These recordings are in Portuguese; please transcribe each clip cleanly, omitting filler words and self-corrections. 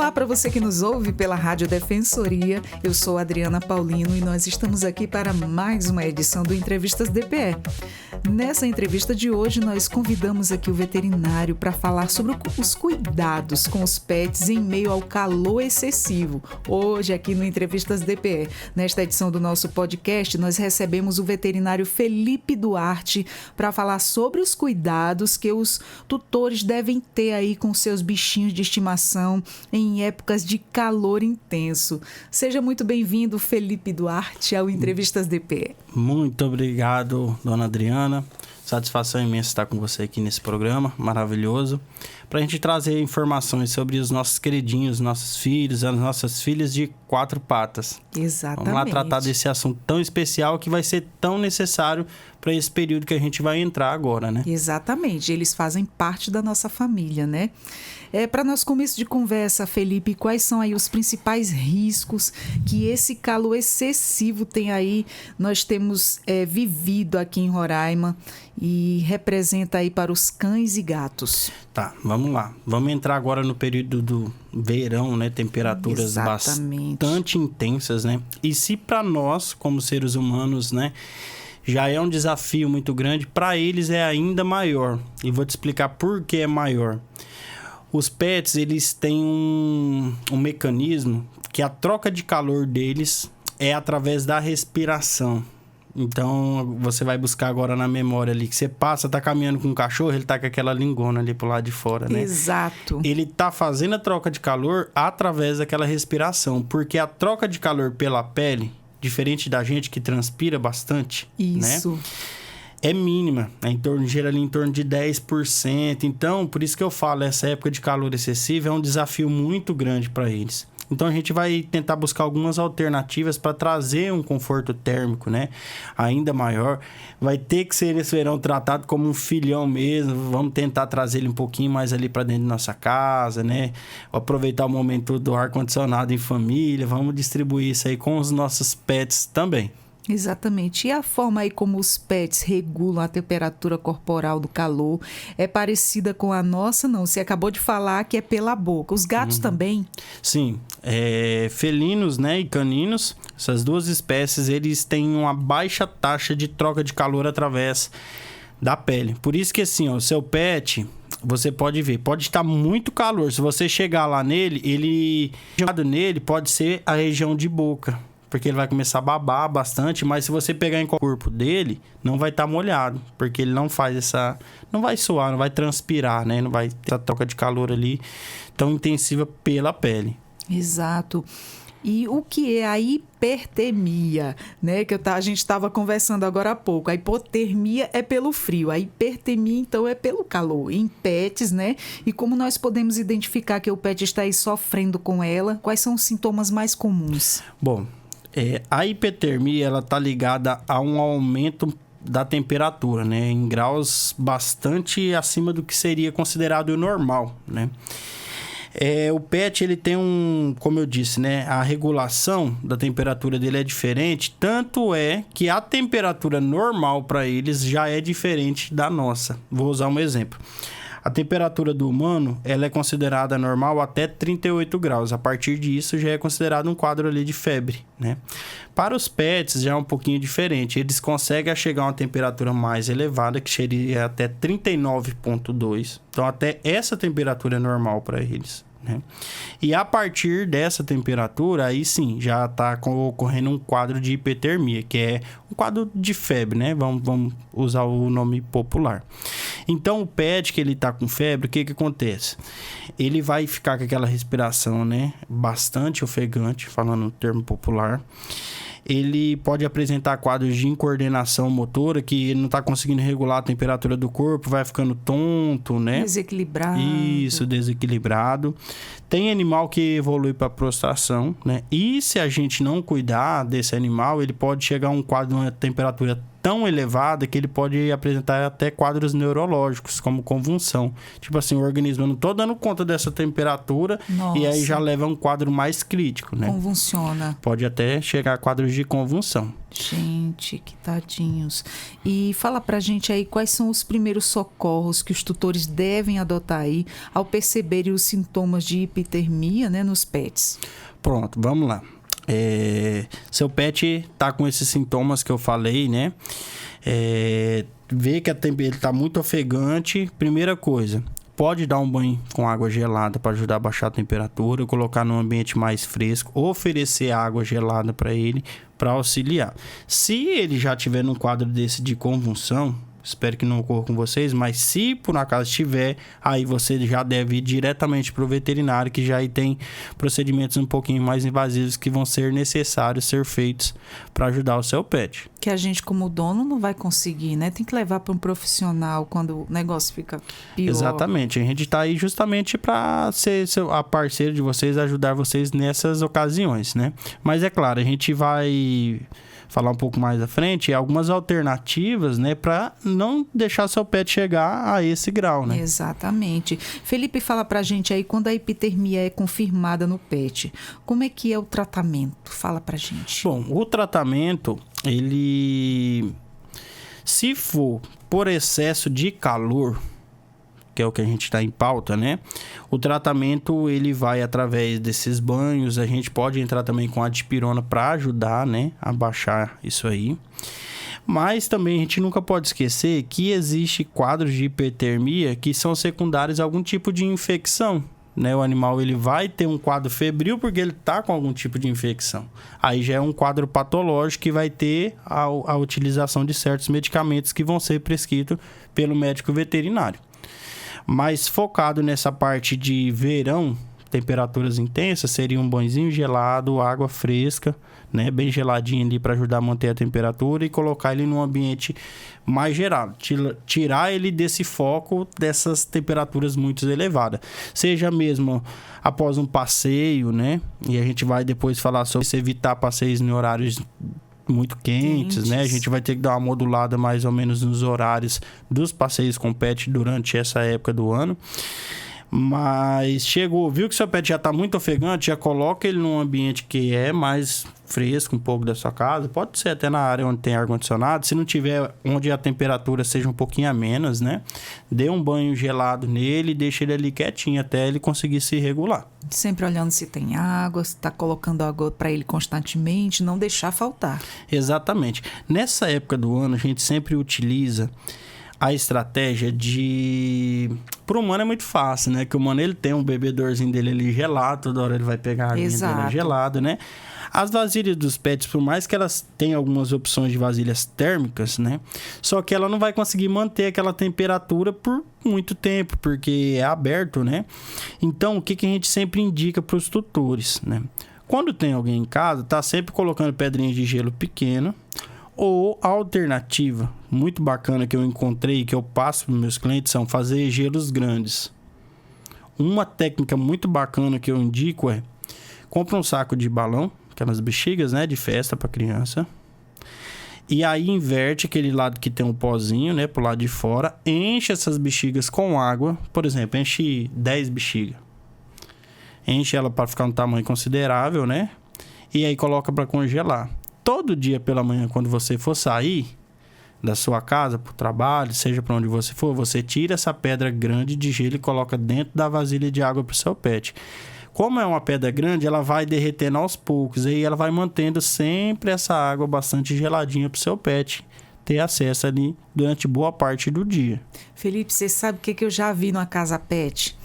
Olá para você que nos ouve pela Rádio Defensoria. Eu sou Adriana Paulino e nós estamos aqui para mais uma edição do Entrevistas DPE. Nessa entrevista de hoje, nós convidamos aqui o veterinário para falar sobre os cuidados com os pets em meio ao calor excessivo. Hoje, aqui no Entrevistas DPE, nesta edição do nosso podcast, nós recebemos o veterinário Felipe Duarte para falar sobre os cuidados que os tutores devem ter aí com seus bichinhos de estimação em épocas de calor intenso. Seja muito bem-vindo, Felipe Duarte, ao Entrevistas DPE. Muito obrigado, dona Adriana. Satisfação imensa estar com você aqui nesse programa maravilhoso, para a gente trazer informações sobre os nossos queridinhos, nossos filhos, as nossas filhas de 4 patas. Exatamente. Vamos lá tratar desse assunto tão especial que vai ser tão necessário para esse período que a gente vai entrar agora, né? Exatamente, eles fazem parte da nossa família, né? Para nosso começo de conversa, Felipe, quais são aí os principais riscos que esse calor excessivo tem aí? Nós temos vivido aqui em Roraima e representa aí para os cães e gatos. Tá, vamos lá. Vamos entrar agora no período do verão, né? Temperaturas bastante intensas, né? E se para nós, como seres humanos, né, já é um desafio muito grande, para eles é ainda maior. E vou te explicar por que é maior. Os pets, eles têm um mecanismo que a troca de calor deles é através da respiração. Então, você vai buscar agora na memória ali, que você passa, tá caminhando com um cachorro, ele tá com aquela lingona ali pro lado de fora, né? Exato. Ele tá fazendo a troca de calor através daquela respiração, porque a troca de calor pela pele, diferente da gente que transpira bastante, isso, né? É mínima, gira ali em torno de 10%. Então, por isso que eu falo, essa época de calor excessivo é um desafio muito grande para eles. Então, a gente vai tentar buscar algumas alternativas para trazer um conforto térmico, né, ainda maior. Vai ter que ser nesse verão tratado como um filhão mesmo. Vamos tentar trazer ele um pouquinho mais ali para dentro da nossa casa, né? Aproveitar o momento do ar-condicionado em família. Vamos distribuir isso aí com os nossos pets também. Exatamente. E a forma aí como os pets regulam a temperatura corporal do calor é parecida com a nossa? Não, você acabou de falar que é pela boca. Os gatos também? Sim. Felinos, né, e caninos, essas duas espécies, eles têm uma baixa taxa de troca de calor através da pele. Por isso que assim, ó, o seu pet, você pode ver, pode estar muito calor. Se você chegar lá nele, ele pode ser a região de boca, porque ele vai começar a babar bastante, mas se você pegar em o corpo dele, não vai estar molhado, porque ele não faz não vai suar, não vai transpirar, né? Não vai ter essa troca de calor ali tão intensiva pela pele. Exato. E o que é a hipertermia, né? Que a gente estava conversando agora há pouco. A hipotermia é pelo frio, a hipertermia, então, é pelo calor. Em pets, né? E como nós podemos identificar que o pet está aí sofrendo com ela? Quais são os sintomas mais comuns? Bom, a hipertermia, ela tá ligada a um aumento da temperatura, né? Em graus bastante acima do que seria considerado o normal, né? O pet, ele tem como eu disse, né? A regulação da temperatura dele é diferente, tanto é que a temperatura normal para eles já é diferente da nossa. Vou usar um exemplo. A temperatura do humano, ela é considerada normal até 38 graus. A partir disso, já é considerado um quadro ali de febre, né? Para os pets, já é um pouquinho diferente. Eles conseguem chegar a uma temperatura mais elevada, que seria até 39,2. Então, até essa temperatura é normal para eles, né? E a partir dessa temperatura, aí sim, já está ocorrendo um quadro de hipertermia, que é um quadro de febre, né? Vamos usar o nome popular. Então, o pet que ele está com febre, o que acontece? Ele vai ficar com aquela respiração, né, bastante ofegante, falando no termo popular. Ele pode apresentar quadros de incoordenação motora, que ele não está conseguindo regular a temperatura do corpo, vai ficando tonto, né? Desequilibrado. Isso, desequilibrado. Tem animal que evolui para prostração, né? E se a gente não cuidar desse animal, ele pode chegar a um quadro de uma temperatura tão elevada que ele pode apresentar até quadros neurológicos, como convulsão. Tipo assim, o organismo, eu não tô dando conta dessa temperatura. Nossa. E aí já leva a um quadro mais crítico, né? Convulsiona. Pode até chegar a quadros de convulsão. Gente, que tadinhos. E fala pra gente aí quais são os primeiros socorros que os tutores devem adotar aí ao perceberem os sintomas de hipotermia, né, nos pets. Pronto, vamos lá. Seu pet tá com esses sintomas que eu falei, né? Vê que ele tá muito ofegante. Primeira coisa, pode dar um banho com água gelada para ajudar a baixar a temperatura, colocar num ambiente mais fresco, oferecer água gelada para ele, para auxiliar. Se ele já tiver num quadro desse de convulsão, espero que não ocorra com vocês, mas se por acaso tiver, aí você já deve ir diretamente para o veterinário, que já aí tem procedimentos um pouquinho mais invasivos que vão ser necessários ser feitos para ajudar o seu pet. Que a gente, como dono, não vai conseguir, né? Tem que levar para um profissional quando o negócio fica pior. Exatamente. A gente está aí justamente para ser a parceira de vocês, ajudar vocês nessas ocasiões, né? Mas é claro, a gente vai falar um pouco mais à frente, algumas alternativas, né, para não deixar seu pet chegar a esse grau, né? Exatamente. Felipe, fala pra gente aí, quando a hipotermia é confirmada no pet, como é que é o tratamento? Fala pra gente. Bom, o tratamento, ele, se for por excesso de calor, que é o que a gente está em pauta, né? O tratamento, ele vai através desses banhos. A gente pode entrar também com a dipirona para ajudar, né? A baixar isso aí. Mas também a gente nunca pode esquecer que existe quadros de hipertermia que são secundários a algum tipo de infecção, né? O animal, ele vai ter um quadro febril porque ele está com algum tipo de infecção. Aí já é um quadro patológico que vai ter a utilização de certos medicamentos que vão ser prescritos pelo médico veterinário. Mas focado nessa parte de verão, temperaturas intensas, seria um banhozinho gelado, água fresca, né, bem geladinho ali para ajudar a manter a temperatura e colocar ele num ambiente mais gelado, tirar ele desse foco dessas temperaturas muito elevadas, seja mesmo após um passeio, né, e a gente vai depois falar sobre se evitar passeios em horários muito quentes, né? A gente vai ter que dar uma modulada mais ou menos nos horários dos passeios com pet durante essa época do ano. Mas viu que seu pet já está muito ofegante, já coloca ele num ambiente que é mais fresco um pouco da sua casa. Pode ser até na área onde tem ar-condicionado. Se não tiver, onde a temperatura seja um pouquinho a menos, né? Dê um banho gelado nele e deixa ele ali quietinho até ele conseguir se regular. Sempre olhando se tem água, se está colocando água para ele constantemente, não deixar faltar. Exatamente. Nessa época do ano, a gente sempre utiliza a estratégia de... Pro humano é muito fácil, né? Que o humano, ele tem um bebedorzinho dele ali gelado, toda hora ele vai pegar a aguinha dele gelado, né? As vasilhas dos pets, por mais que elas tenham algumas opções de vasilhas térmicas, né? Só que ela não vai conseguir manter aquela temperatura por muito tempo, porque é aberto, né? Então, o que a gente sempre indica para os tutores, né? Quando tem alguém em casa, tá sempre colocando pedrinhas de gelo pequeno, ou a alternativa muito bacana que eu encontrei, que eu passo para meus clientes, são fazer gelos grandes. Uma técnica muito bacana que eu indico é: compra um saco de balão, aquelas bexigas, né, de festa para criança, e aí inverte aquele lado que tem um pozinho, né, pro lado de fora, enche essas bexigas com água, por exemplo, enche 10 bexigas. Enche ela para ficar um tamanho considerável, né? E aí coloca para congelar. Todo dia pela manhã, quando você for sair da sua casa para o trabalho, seja para onde você for, você tira essa pedra grande de gelo e coloca dentro da vasilha de água para o seu pet. Como é uma pedra grande, ela vai derretendo aos poucos, e aí ela vai mantendo sempre essa água bastante geladinha para o seu pet ter acesso ali durante boa parte do dia. Felipe, você sabe o que eu já vi numa casa pet?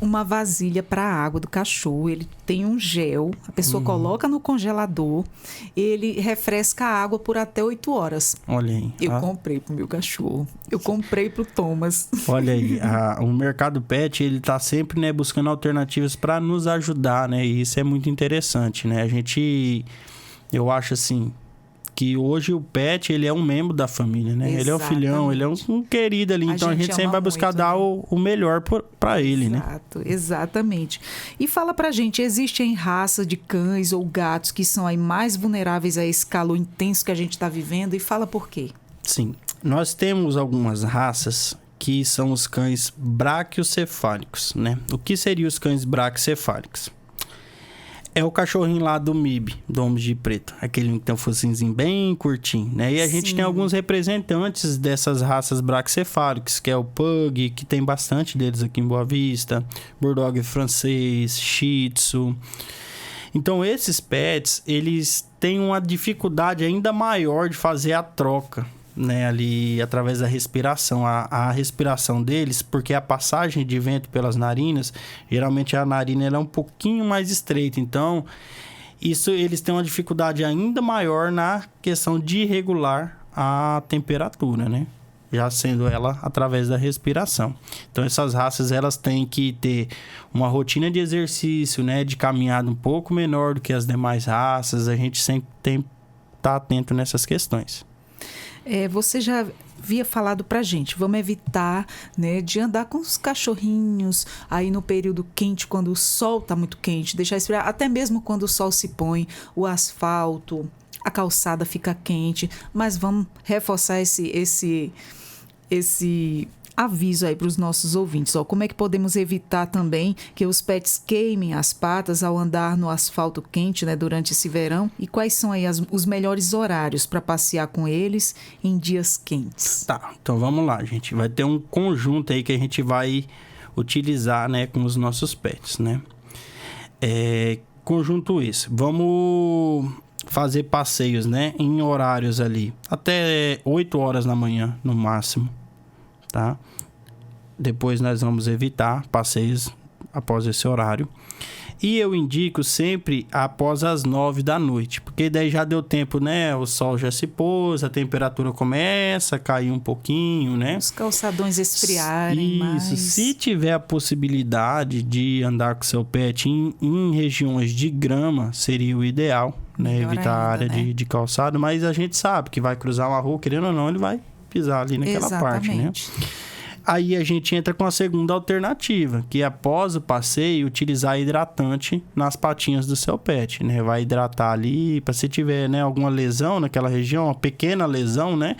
Uma vasilha para a água do cachorro. Ele tem um gel, a pessoa coloca no congelador, ele refresca a água por até 8 horas. Olha aí. Eu comprei pro meu cachorro. Eu comprei pro Thomas. Olha aí, o mercado pet, ele tá sempre, né, buscando alternativas para nos ajudar, né? E isso é muito interessante, né? Eu acho assim, que hoje o pet, ele é um membro da família, né? Exatamente. Ele é o filhão, ele é um querido ali. Então a gente sempre vai buscar muito, dar o melhor para ele, né? Exato, exatamente. E fala pra gente, existem raças de cães ou gatos que são aí mais vulneráveis a esse calor intenso que a gente tá vivendo? E fala por quê? Sim. Nós temos algumas raças que são os cães braquiocefálicos, né? O que seriam os cães braquiocefálicos? É o cachorrinho lá do MIB, do Homem de Preto. Aquele que tem um focinhozinho bem curtinho, né? E a gente tem alguns representantes dessas raças braquicefálicas, que é o Pug, que tem bastante deles aqui em Boa Vista, Bulldog francês, Shih Tzu. Então, esses pets, eles têm uma dificuldade ainda maior de fazer a troca, né, ali através da respiração, a respiração deles, porque a passagem de vento pelas narinas, geralmente a narina ela é um pouquinho mais estreita, então isso eles têm uma dificuldade ainda maior na questão de regular a temperatura, né, já sendo ela através da respiração. Então essas raças elas têm que ter uma rotina de exercício, né, de caminhada um pouco menor do que as demais raças. A gente sempre tem que estar atento nessas questões. Você já havia falado pra gente, vamos evitar, né, de andar com os cachorrinhos aí no período quente, quando o sol tá muito quente, deixar esfriar, até mesmo quando o sol se põe, o asfalto, a calçada fica quente, mas vamos reforçar esse aviso aí para os nossos ouvintes. Como é que podemos evitar também que os pets queimem as patas ao andar no asfalto quente, né, durante esse verão? E quais são aí os melhores horários para passear com eles em dias quentes? Tá, então vamos lá, gente. Vai ter um conjunto aí que a gente vai utilizar, né, com os nossos pets, né? Conjunto esse. Vamos fazer passeios, né, em horários ali até 8 horas da manhã, no máximo. Tá? Depois nós vamos evitar passeios após esse horário. E eu indico sempre após as 9 da noite, porque daí já deu tempo, né? O sol já se pôs, a temperatura começa a cair um pouquinho, né? Os calçadões esfriarem mais. Isso, se tiver a possibilidade de andar com seu pet em regiões de grama, seria o ideal, né? Melhor evitar ainda, a área, né, de calçado, mas a gente sabe que vai cruzar uma rua, querendo ou não, ele vai pisar ali naquela parte, né? Aí a gente entra com a segunda alternativa, que é após o passeio, utilizar hidratante nas patinhas do seu pet, né? Vai hidratar ali, para se tiver, né, alguma lesão naquela região, uma pequena lesão, né?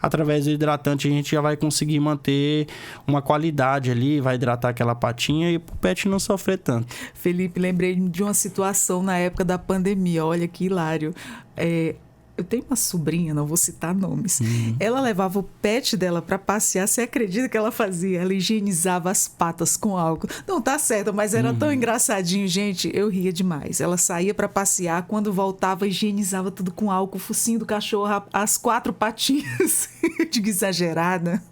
Através do hidratante a gente já vai conseguir manter uma qualidade ali, vai hidratar aquela patinha e o pet não sofrer tanto. Felipe, lembrei de uma situação na época da pandemia, olha que hilário. Eu tenho uma sobrinha, não vou citar nomes. Ela levava o pet dela para passear. Você acredita que ela fazia? Ela higienizava as patas com álcool. Não, tá certo, mas era tão engraçadinho, gente. Eu ria demais. Ela saía para passear, quando voltava, higienizava tudo com álcool, o focinho do cachorro, as 4 patinhas. Eu digo exagerada.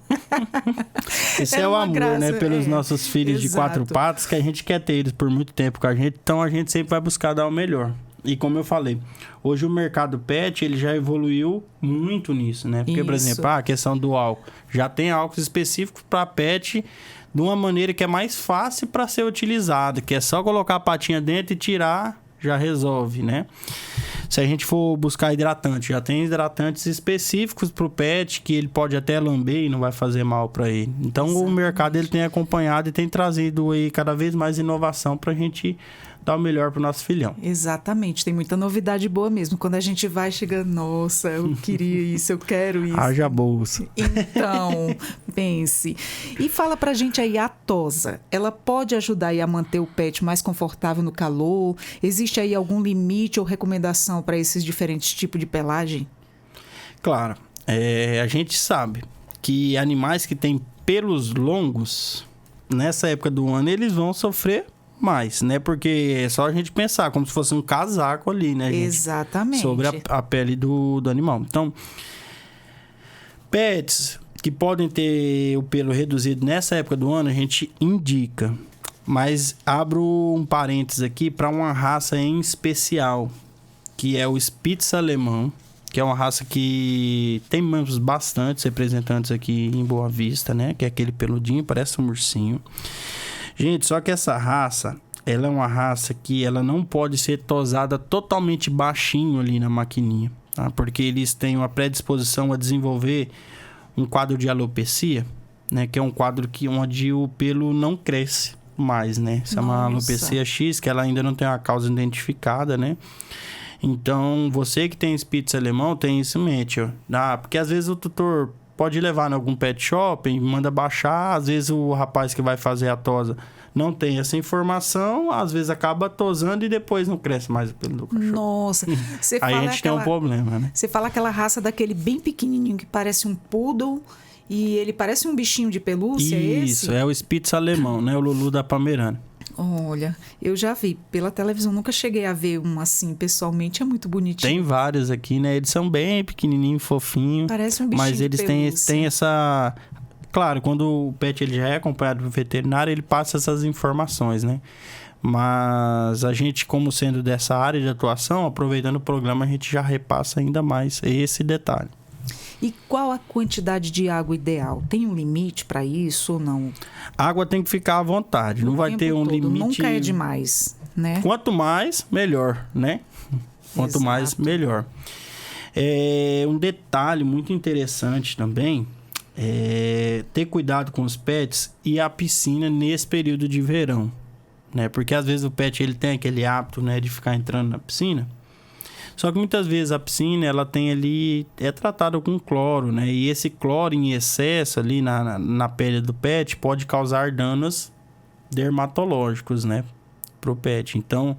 Esse é o amor, graça, né? Pelos nossos filhos. Exato. De 4 patas, que a gente quer ter eles por muito tempo com a gente. Então a gente sempre vai buscar dar o melhor. E como eu falei, hoje o mercado pet ele já evoluiu muito nisso, né? Porque, por exemplo, a questão do álcool. Já tem álcool específico para pet de uma maneira que é mais fácil para ser utilizada, que é só colocar a patinha dentro e tirar, já resolve, né? Se a gente for buscar hidratante, já tem hidratantes específicos para o pet, que ele pode até lamber e não vai fazer mal para ele. Então, exatamente, o mercado ele tem acompanhado e tem trazido aí cada vez mais inovação para a gente dar o melhor pro nosso filhão. Exatamente, tem muita novidade boa mesmo. Quando a gente vai chegando, nossa, eu queria isso, eu quero isso. Haja bolsa. Então, pense. E fala pra gente aí, a tosa, ela pode ajudar aí a manter o pet mais confortável no calor? Existe aí algum limite ou recomendação para esses diferentes tipos de pelagem? Claro, a gente sabe que animais que têm pelos longos, nessa época do ano, eles vão sofrer mais, né? Porque é só a gente pensar como se fosse um casaco ali, né, gente? Exatamente. Sobre a pele do animal. Então, pets que podem ter o pelo reduzido nessa época do ano, a gente indica. Mas abro um parênteses aqui para uma raça em especial, que é o Spitz alemão, que é uma raça que tem bastantes representantes aqui em Boa Vista, né? Que é aquele peludinho, parece um ursinho. Gente, só que essa raça, ela é uma raça que ela não pode ser tosada totalmente baixinho ali na maquininha, tá? Porque eles têm uma predisposição a desenvolver um quadro de alopecia, né? Que é um quadro onde o pelo não cresce mais, né? Isso é uma alopecia X, que ela ainda não tem uma causa identificada, né? Então, você que tem Spitz alemão, tem isso em mente, ó. Porque às vezes o tutor pode levar em algum pet shop, manda baixar, às vezes o rapaz que vai fazer a tosa não tem essa informação, às vezes acaba tosando e depois não cresce mais o pelo do cachorro. Nossa, você Aí fala a gente tem um problema, né? Você fala aquela raça daquele bem pequenininho que parece um poodle e ele parece um bichinho de pelúcia, é esse? Isso, é o Spitz alemão, né? O Lulu da Pomerânia. Olha, eu já vi pela televisão, nunca cheguei a ver um assim pessoalmente, é muito bonitinho. Tem vários aqui, né? Eles são bem pequenininhos, fofinhos. Parece um bichinho mas eles de pelúcia. têm essa... Claro, quando o pet ele já é acompanhado do veterinário, ele passa essas informações, né? Mas a gente, como sendo dessa área de atuação, aproveitando o programa, a gente já repassa ainda mais esse detalhe. E qual a quantidade de água ideal? Tem um limite para isso ou não? A água tem que ficar à vontade, não vai ter um todo. limite. Nunca é demais, né? Quanto mais, melhor, né? Quanto Exato. mais, melhor. Um detalhe muito interessante também é ter cuidado com os pets e a piscina nesse período de verão, né? Porque às vezes o pet ele tem aquele hábito, né, de ficar entrando na piscina. Só que muitas vezes a piscina, ela tem ali, é tratada com cloro, né? E esse cloro em excesso ali na pele do pet pode causar danos dermatológicos, né? Pro pet. Então,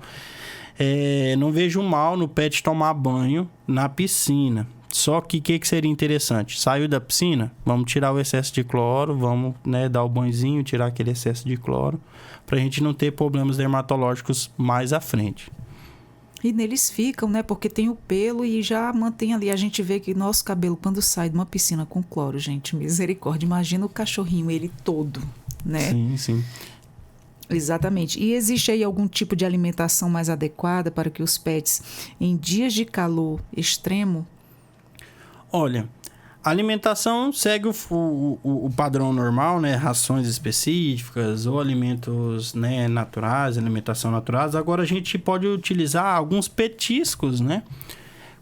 não vejo mal no pet tomar banho na piscina. Só que o que seria interessante? Saiu da piscina, vamos tirar o excesso de cloro, vamos, né, dar o banhozinho, tirar aquele excesso de cloro, pra gente não ter problemas dermatológicos mais à frente. E neles ficam, né? Porque tem o pelo e já mantém ali. A gente vê que nosso cabelo, quando sai de uma piscina com cloro, gente, misericórdia. Imagina o cachorrinho, ele todo, né? Sim, sim. Exatamente. E existe aí algum tipo de alimentação mais adequada para que os pets, em dias de calor extremo... Olha, a alimentação segue o padrão normal, né? Rações específicas ou alimentos, né, naturais, alimentação naturais. Agora a gente pode utilizar alguns petiscos, né?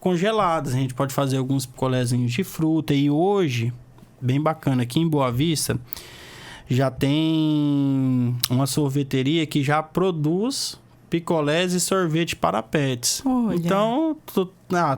Congelados. A gente pode fazer alguns picolézinhos de fruta. E hoje, bem bacana, aqui em Boa Vista, já tem uma sorveteria que já produz picolés e sorvete para pets. Olha. Então,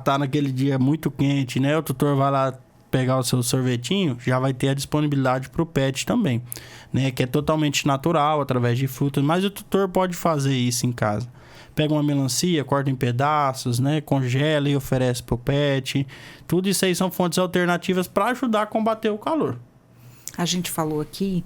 tá naquele dia muito quente, né? O tutor vai lá pegar o seu sorvetinho, já vai ter a disponibilidade para o pet também, né? Que é totalmente natural, através de frutas, mas o tutor pode fazer isso em casa. Pega uma melancia, corta em pedaços, né? Congela e oferece para o pet. Tudo isso aí são fontes alternativas para ajudar a combater o calor. A gente falou aqui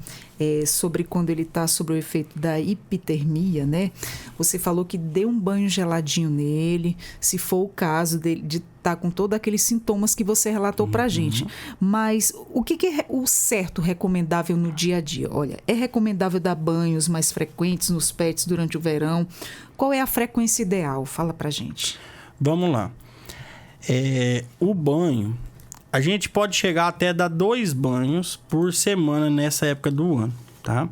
sobre quando ele está sob o efeito da hipotermia, né? Você falou que dê um banho geladinho nele, se for o caso dele, de estar com todos aqueles sintomas que você relatou pra gente. Mas o que é o certo recomendável no dia a dia? Olha, é recomendável dar banhos mais frequentes nos pets durante o verão? Qual é a frequência ideal? Fala pra gente. Vamos lá. O banho... A gente pode chegar até a dar 2 banhos por semana nessa época do ano, tá?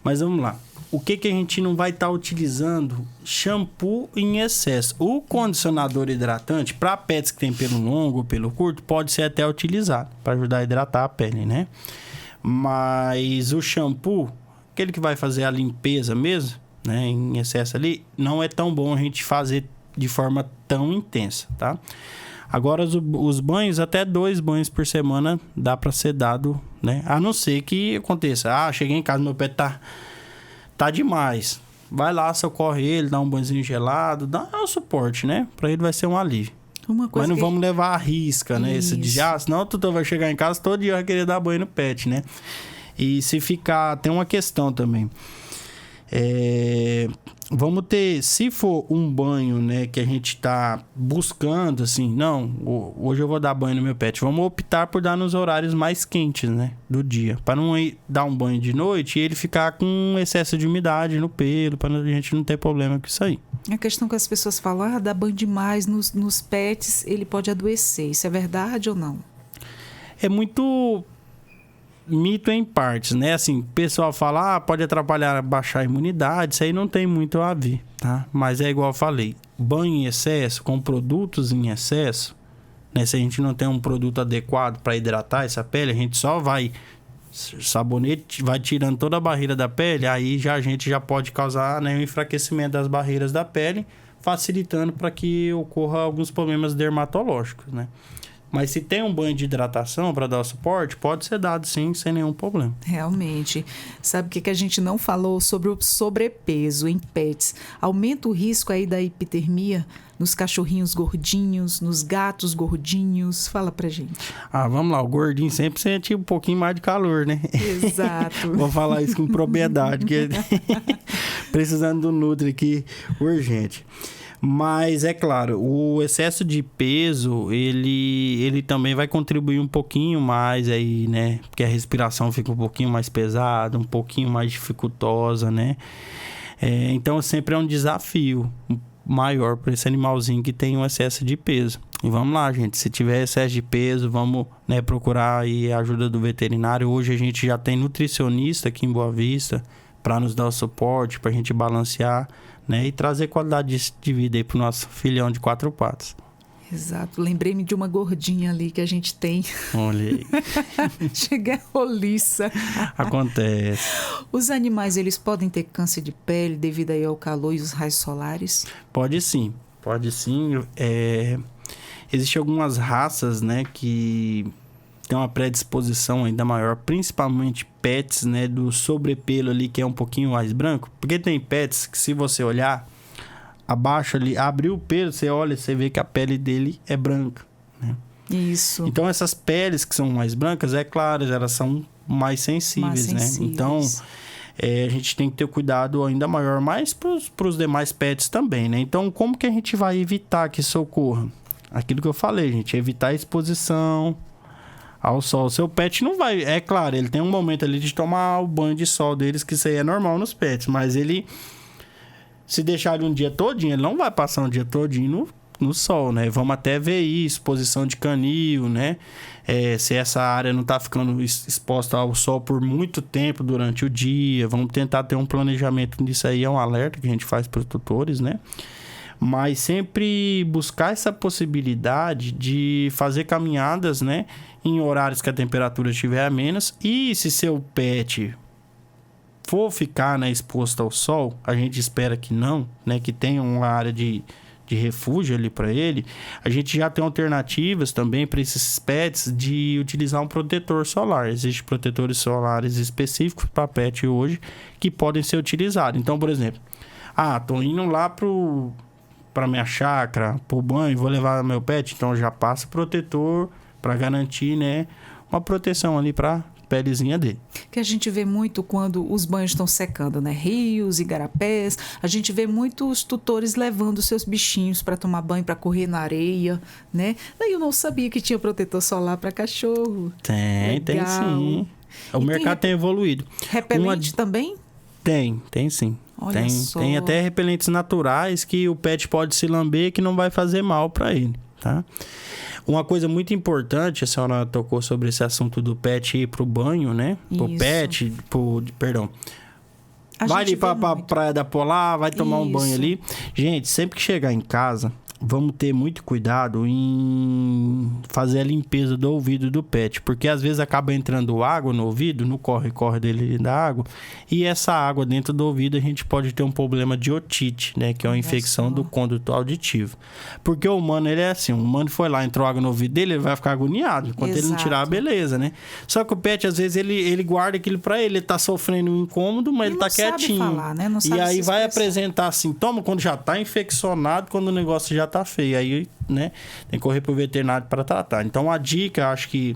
Mas vamos lá. O que a gente não vai estar utilizando? Shampoo em excesso. O condicionador hidratante, para pets que tem pelo longo ou pelo curto, pode ser até utilizado para ajudar a hidratar a pele, né? Mas o shampoo, aquele que vai fazer a limpeza mesmo, né, em excesso ali, não é tão bom a gente fazer de forma tão intensa, tá? Agora, os banhos, até 2 banhos por semana dá para ser dado, né? A não ser que aconteça. Cheguei em casa, meu pet tá demais. Vai lá, socorre ele, dá um banhozinho gelado, dá o suporte, né? Para ele vai ser um alívio. Mas não vamos levar a risca, né? Esse dia, senão o tutor vai chegar em casa, todo dia vai querer dar banho no pet, né? E se ficar... Tem uma questão também. Vamos ter, se for um banho, né, que a gente tá buscando, assim, não, hoje eu vou dar banho no meu pet, vamos optar por dar nos horários mais quentes, né, do dia, para não dar um banho de noite e ele ficar com excesso de umidade no pelo, para a gente não ter problema com isso aí. A questão que as pessoas falam, dá banho demais nos pets, ele pode adoecer, isso é verdade ou não? É muito... mito em partes, né? Assim, o pessoal fala, pode atrapalhar, baixar a imunidade, isso aí não tem muito a ver, tá? Mas é igual eu falei, banho em excesso, com produtos em excesso, né? Se a gente não tem um produto adequado para hidratar essa pele, a gente só vai, sabonete, vai tirando toda a barreira da pele, aí a gente já pode causar, né, um enfraquecimento das barreiras da pele, facilitando para que ocorra alguns problemas dermatológicos, né? Mas se tem um banho de hidratação para dar o suporte, pode ser dado sim, sem nenhum problema. Realmente. Sabe o que a gente não falou sobre o sobrepeso em pets? Aumenta o risco aí da hipotermia nos cachorrinhos gordinhos, nos gatos gordinhos? Fala pra gente. Vamos lá, o gordinho sempre sente um pouquinho mais de calor, né? Exato. Vou falar isso com propriedade, que precisando do Nutri aqui urgente. Mas, é claro, o excesso de peso, ele também vai contribuir um pouquinho mais aí, né? Porque a respiração fica um pouquinho mais pesada, um pouquinho mais dificultosa, né? Então, sempre é um desafio maior para esse animalzinho que tem um excesso de peso. E vamos lá, gente, se tiver excesso de peso, vamos, né, procurar aí a ajuda do veterinário. Hoje a gente já tem nutricionista aqui em Boa Vista para nos dar o suporte, para a gente balancear, né, e trazer qualidade de vida aí pro nosso filhão de 4 patas. Exato. Lembrei-me de uma gordinha ali que a gente tem. Olha aí. Chega roliça. Acontece. Os animais, eles podem ter câncer de pele devido aí ao calor e os raios solares? Pode sim. Existem algumas raças, né, que tem uma predisposição ainda maior, principalmente pets, né, do sobrepelo ali, que é um pouquinho mais branco. Porque tem pets que, se você olhar abaixo ali, abriu o pelo, você olha, você vê que a pele dele é branca, né? Isso. Então, essas peles que são mais brancas, é claro, elas são mais sensíveis, né? Então, a gente tem que ter cuidado ainda maior, mais para os demais pets também, né? Então, como que a gente vai evitar que isso ocorra? Aquilo que eu falei, gente, evitar a exposição ao sol. O seu pet não vai... É claro, ele tem um momento ali de tomar o banho de sol deles, que isso aí é normal nos pets, mas ele... Se deixar ele um dia todinho, ele não vai passar um dia todinho no sol, né? Vamos até ver isso, exposição de canil, né? Se essa área não está ficando exposta ao sol por muito tempo durante o dia, vamos tentar ter um planejamento disso aí, é um alerta que a gente faz para os tutores, né? Mas sempre buscar essa possibilidade de fazer caminhadas, né? Em horários que a temperatura estiver a menos. E se seu pet for ficar, né, exposto ao sol, a gente espera que não, né, que tenha uma área de refúgio ali para ele. A gente já tem alternativas também para esses pets de utilizar um protetor solar. Existem protetores solares específicos para pet hoje que podem ser utilizados. Então, por exemplo, tô indo lá para minha chácara, pro banho, vou levar meu pet, então já passa protetor para garantir, né, uma proteção ali para pelezinha dele. Que a gente vê muito quando os banhos estão secando, né? Rios, igarapés. A gente vê muitos tutores levando seus bichinhos para tomar banho, para correr na areia, né? Daí eu não sabia que tinha protetor solar para cachorro. Tem sim. O mercado tem evoluído. Repelente também? Tem sim. Olha só. Tem até repelentes naturais que o pet pode se lamber, que não vai fazer mal para ele, tá? Uma coisa muito importante, a senhora tocou sobre esse assunto do pet ir pro banho, né? Pro pet, vai ali pra Praia da Polar, vai tomar um banho ali. Gente, sempre que chegar em casa, vamos ter muito cuidado em fazer a limpeza do ouvido do pet, porque às vezes acaba entrando água no ouvido, no corre-corre dele da água, e essa água dentro do ouvido a gente pode ter um problema de otite, né, que é uma infecção do conduto auditivo. Porque o humano, ele é assim, o humano foi lá, entrou água no ouvido dele, ele vai ficar agoniado, enquanto ele não tirar, beleza, né? Só que o pet, às vezes, ele guarda aquilo pra ele tá sofrendo um incômodo, mas ele tá quietinho. Falar, né? Não sabe e aí vai apresentar sintoma quando já tá infeccionado, quando o negócio já tá feio. Aí, né, tem que correr pro veterinário para tratar. Então, a dica, acho que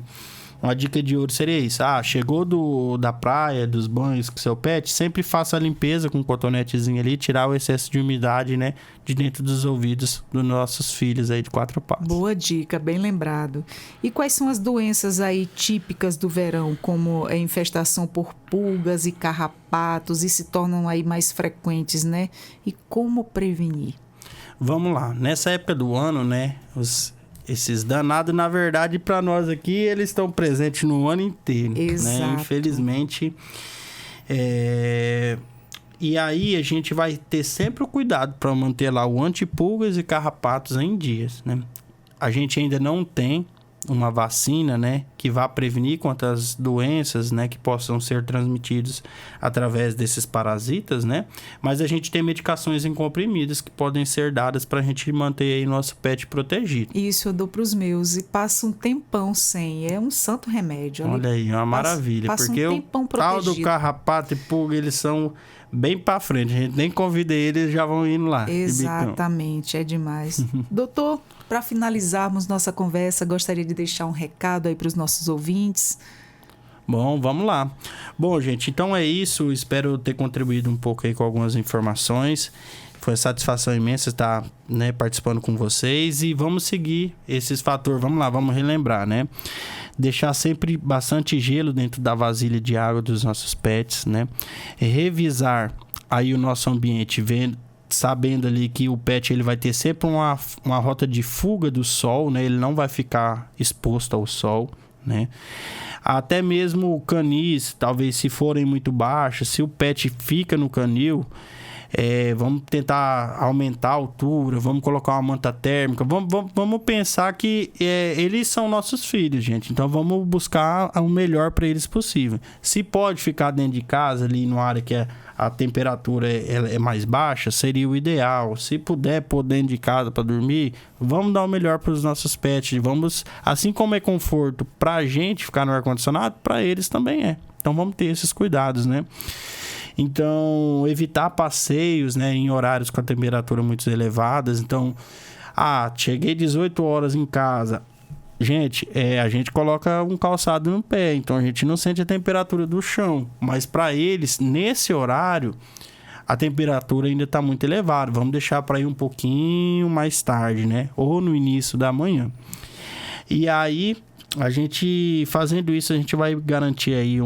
uma dica de ouro seria isso. Chegou da praia, dos banhos com seu pet, sempre faça a limpeza com um cotonetezinho ali, tirar o excesso de umidade, né, de dentro dos ouvidos dos nossos filhos aí de 4 patas. Boa dica, bem lembrado. E quais são as doenças aí típicas do verão, como a infestação por pulgas e carrapatos, e se tornam aí mais frequentes, né? E como prevenir? Vamos lá, nessa época do ano, né, esses danados, na verdade, para nós aqui, eles estão presentes no ano inteiro. Exato. Né? Infelizmente. E aí a gente vai ter sempre o cuidado para manter lá o antipulgas e carrapatos em dias, né? A gente ainda não tem uma vacina, né, que vá prevenir contra as doenças, né, que possam ser transmitidas através desses parasitas, né? Mas a gente tem medicações em comprimidos que podem ser dadas para a gente manter aí nosso pet protegido. Isso eu dou para os meus e passa um tempão sem. É um santo remédio. Olha aí, é uma maravilha. Passa porque um tempão o tal protegido. do carrapato e pulga, eles são bem para frente. A gente nem convida eles, já vão indo lá. Exatamente, é demais. Doutor, para finalizarmos nossa conversa, gostaria de deixar um recado aí para os nossos ouvintes. Bom, vamos lá. Bom, gente, então é isso. Espero ter contribuído um pouco aí com algumas informações. Foi uma satisfação imensa estar, né, participando com vocês. E vamos seguir esses fatores. Vamos lá, vamos relembrar, né? Deixar sempre bastante gelo dentro da vasilha de água dos nossos pets, né? Revisar aí o nosso ambiente, sabendo ali que o pet ele vai ter sempre uma rota de fuga do sol, né? Ele não vai ficar exposto ao sol, né? Até mesmo canis, talvez se forem muito baixos, se o pet fica no canil, vamos tentar aumentar a altura, vamos colocar uma manta térmica, vamos pensar que eles são nossos filhos, gente. Então vamos buscar o melhor para eles possível. Se pode ficar dentro de casa, ali numa área que a temperatura é mais baixa, seria o ideal. Se puder pôr dentro de casa para dormir, vamos dar o melhor para os nossos pets. Vamos, assim como é conforto para a gente ficar no ar-condicionado, para eles também é. Então vamos ter esses cuidados, né? Então, evitar passeios, né, em horários com a temperatura muito elevadas. Então, cheguei 18 horas em casa. Gente, a gente coloca um calçado no pé, então a gente não sente a temperatura do chão. Mas para eles, nesse horário, a temperatura ainda está muito elevada. Vamos deixar para ir um pouquinho mais tarde, né? Ou no início da manhã. E aí, a gente fazendo isso, a gente vai garantir aí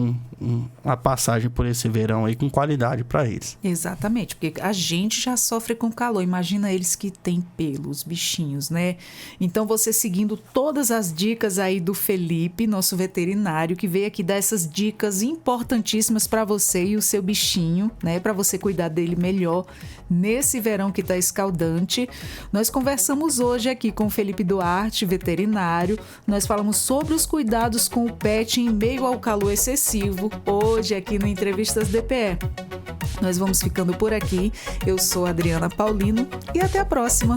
uma passagem por esse verão aí com qualidade para eles. Exatamente, porque a gente já sofre com calor, imagina eles que têm pelos, bichinhos, né? Então você seguindo todas as dicas aí do Felipe, nosso veterinário, que veio aqui dar essas dicas importantíssimas para você e o seu bichinho, né? Para você cuidar dele melhor nesse verão que tá escaldante. Nós conversamos hoje aqui com o Felipe Duarte, veterinário. Nós falamos sobre os cuidados com o pet em meio ao calor excessivo, hoje aqui no Entrevistas DPE. Nós vamos ficando por aqui. Eu sou Adriana Paulino e até a próxima.